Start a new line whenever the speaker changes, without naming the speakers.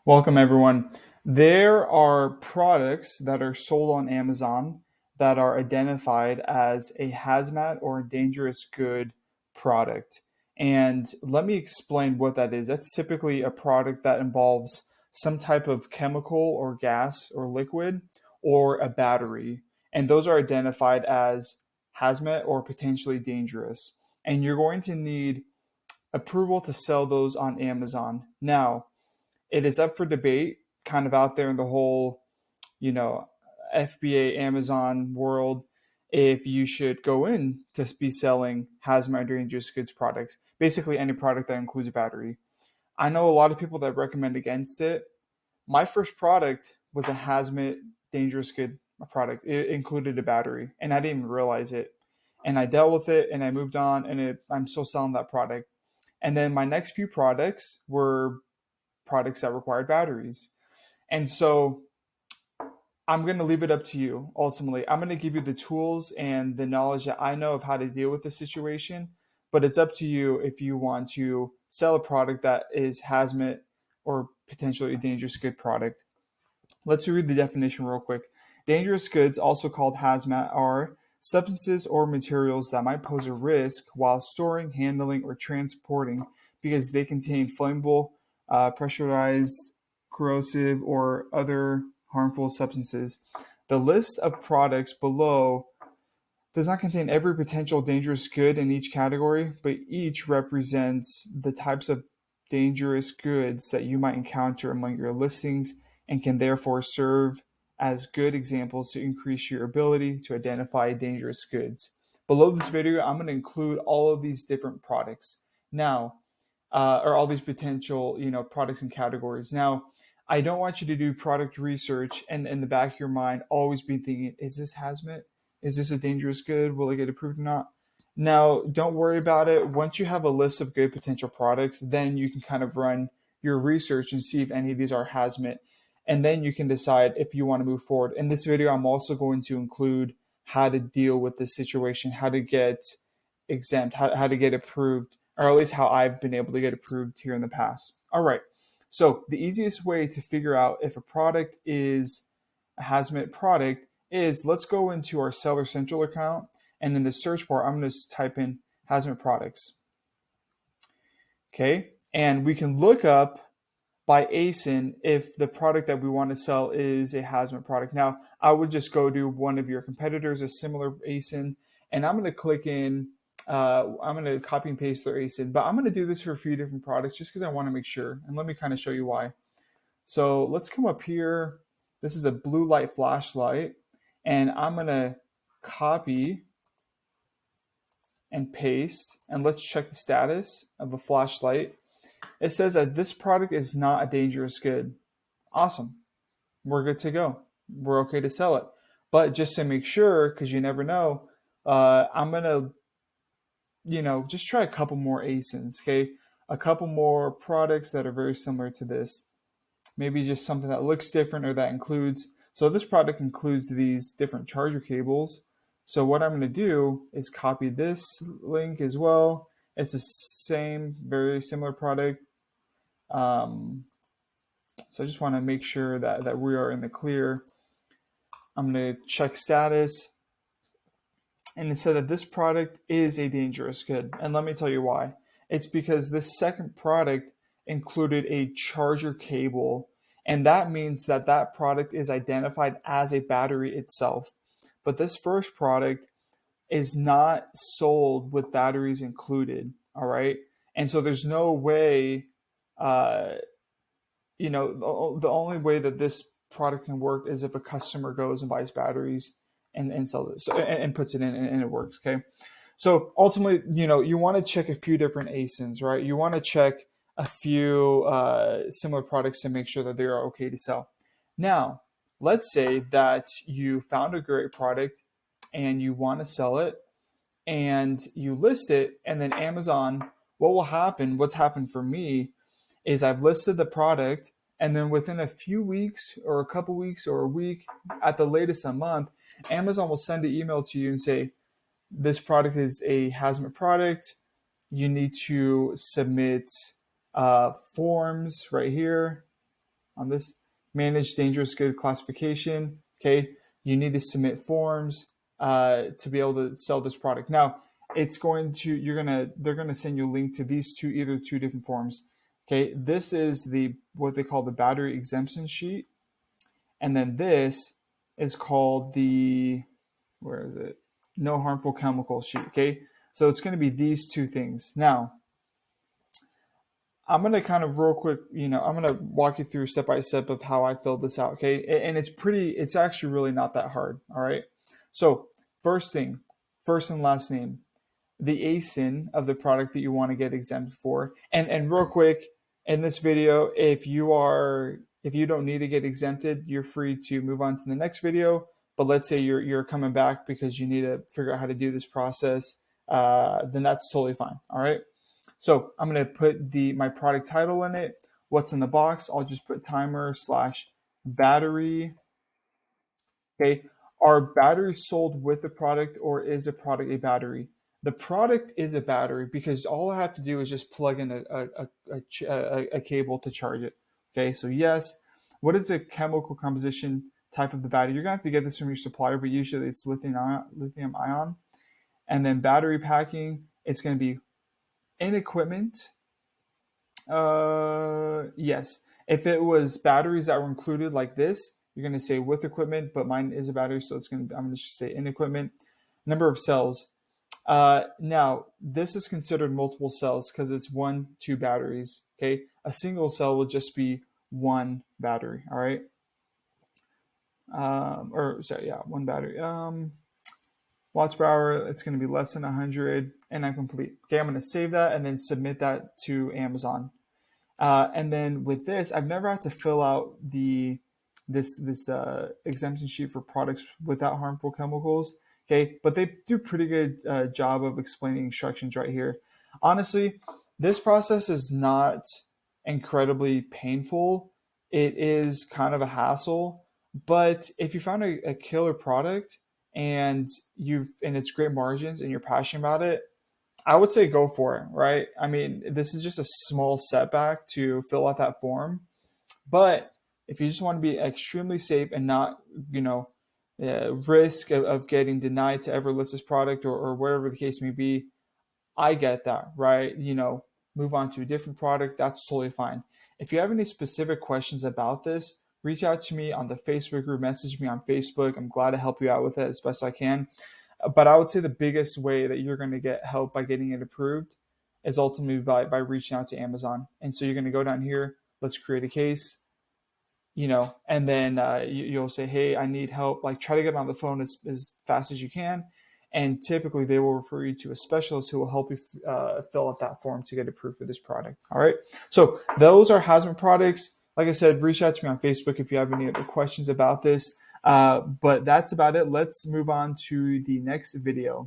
Welcome, everyone. There are products that are sold on Amazon that are identified as a hazmat or a dangerous good product. And let me explain what that is. That's typically a product that involves some type of chemical or gas or liquid or a battery. And those are identified as hazmat or potentially dangerous. And you're going to need approval to sell those on Amazon. Now, it is up for debate, kind of out there in the whole, you know, FBA Amazon world, if you should go in to be selling hazmat or dangerous goods products, basically any product that includes a battery. I know a lot of people that recommend against it. My first product was a hazmat dangerous good product. It included a battery, and I didn't even realize it. And I dealt with it, and I moved on, and I'm still selling that product. And then my next few products were products that required batteries. And so I'm going to leave it up to you ultimately. I'm going to give you the tools and the knowledge that I know of how to deal with the situation, but it's up to you if you want to sell a product that is hazmat or potentially a dangerous good product. Let's read the definition real quick. Dangerous goods, also called hazmat, are substances or materials that might pose a risk while storing, handling, or transporting because they contain flammable, pressurized, corrosive, or other harmful substances. The list of products below does not contain every potential dangerous good in each category, but each represents the types of dangerous goods that you might encounter among your listings and can therefore serve as good examples to increase your ability to identify dangerous goods. Below this video, I'm going to include all of these different products. Now, or all these potential, products and categories. Now, I don't want you to do product research and in the back of your mind always be thinking, is this hazmat? Is this a dangerous good? Will it get approved or not? Now, don't worry about it. Once you have a list of good potential products, then you can kind of run your research and see if any of these are hazmat. And then you can decide if you want to move forward. In this video, I'm also going to include how to deal with this situation, how to get exempt, how to get approved, or at least how I've been able to get approved here in the past. All right. So the easiest way to figure out if a product is a hazmat product is let's go into our Seller Central account, and in the search bar, I'm going to type in hazmat products. Okay. And we can look up by ASIN if the product that we want to sell is a hazmat product. Now, I would just go to one of your competitors, a similar ASIN, and I'm going to click in. I'm going to copy and paste their ASIN, but I'm going to do this for a few different products just because I want to make sure. And let me kind of show you why. So let's come up here. This is a blue light flashlight, and I'm going to copy and paste, and let's check the status of the flashlight. It says that this product is not a dangerous good. Awesome. We're good to go. We're okay to sell it. But just to make sure, because you never know, I'm going to, just try a couple more ASINs, okay? A couple more products that are very similar to this. Maybe just something that looks different or that includes. So this product includes these different charger cables. So what I'm going to do is copy this link as well. It's the same, very similar product. So I just want to make sure that we are in the clear. I'm going to check status. And it said that this product is a dangerous good. And let me tell you why. It's because this second product included a charger cable. And that means that that product is identified as a battery itself. But this first product is not sold with batteries included. All right. And so there's no way, the only way that this product can work is if a customer goes and buys batteries and sells it, and puts it in and it works. Okay. So ultimately, you want to check a few different ASINs, right? You want to check a few similar products to make sure that they are okay to sell. Now, let's say that you found a great product and you want to sell it and you list it, and then Amazon, what's happened for me is I've listed the product, and then within a few weeks or a couple weeks or a week, at the latest a month, Amazon will send an email to you and say, this product is a hazmat product. You need to submit forms right here. on this. Manage dangerous good classification. Okay, you need to submit forms to be able to sell this product. Now, it's going to they're gonna send you a link to these either two different forms. Okay, this is what they call the battery exemption sheet, and then this is called the where is it? No harmful chemical sheet. Okay, so it's going to be these two things. Now, I'm going to kind of real quick, I'm going to walk you through step by step of how I filled this out. Okay, and it's actually really not that hard. All right. So first thing, first and last name, the ASIN of the product that you want to get exempt for. And real quick, in this video, if you don't need to get exempted, you're free to move on to the next video. But let's say you're coming back because you need to figure out how to do this process, then that's totally fine. All right. So I'm going to put my product title in it. What's in the box? I'll just put timer/battery. Okay. Are batteries sold with the product, or is a product a battery? The product is a battery because all I have to do is just plug in a cable to charge it. Okay, so yes. What is the chemical composition type of the battery? You're going to have to get this from your supplier, but usually it's lithium ion. And then battery packing, it's going to be in equipment. Yes. If it was batteries that were included like this, you're going to say with equipment, but mine is a battery, so I'm going to say in equipment. Number of cells. Now, this is considered multiple cells because it's 2 batteries. Okay, a single cell will just be 1 battery. All right. One battery. Watts per hour. It's going to be less than 100, and I'm complete. Okay, I'm going to save that and then submit that to Amazon. And then with this, I've never had to fill out this exemption sheet for products without harmful chemicals. Okay, but they do a pretty good job of explaining instructions right here. Honestly, this process is not incredibly painful. It is kind of a hassle, but if you found a killer product and it's great margins and you're passionate about it, I would say go for it, right? I mean, this is just a small setback to fill out that form, but if you just want to be extremely safe and not, risk of getting denied to ever list this product or whatever the case may be, I get that, right? Move on to a different product. That's totally fine. If you have any specific questions about this, reach out to me on the Facebook group, message me on Facebook. I'm glad to help you out with it as best I can. But I would say the biggest way that you're going to get help by getting it approved is ultimately by reaching out to Amazon. And so you're going to go down here, let's create a case, and then you'll say, hey, I need help. Like, try to get on the phone as fast as you can. And typically they will refer you to a specialist who will help you fill out that form to get approved for this product. All right. So those are Hazmat products. Like I said, reach out to me on Facebook if you have any other questions about this. But that's about it. Let's move on to the next video.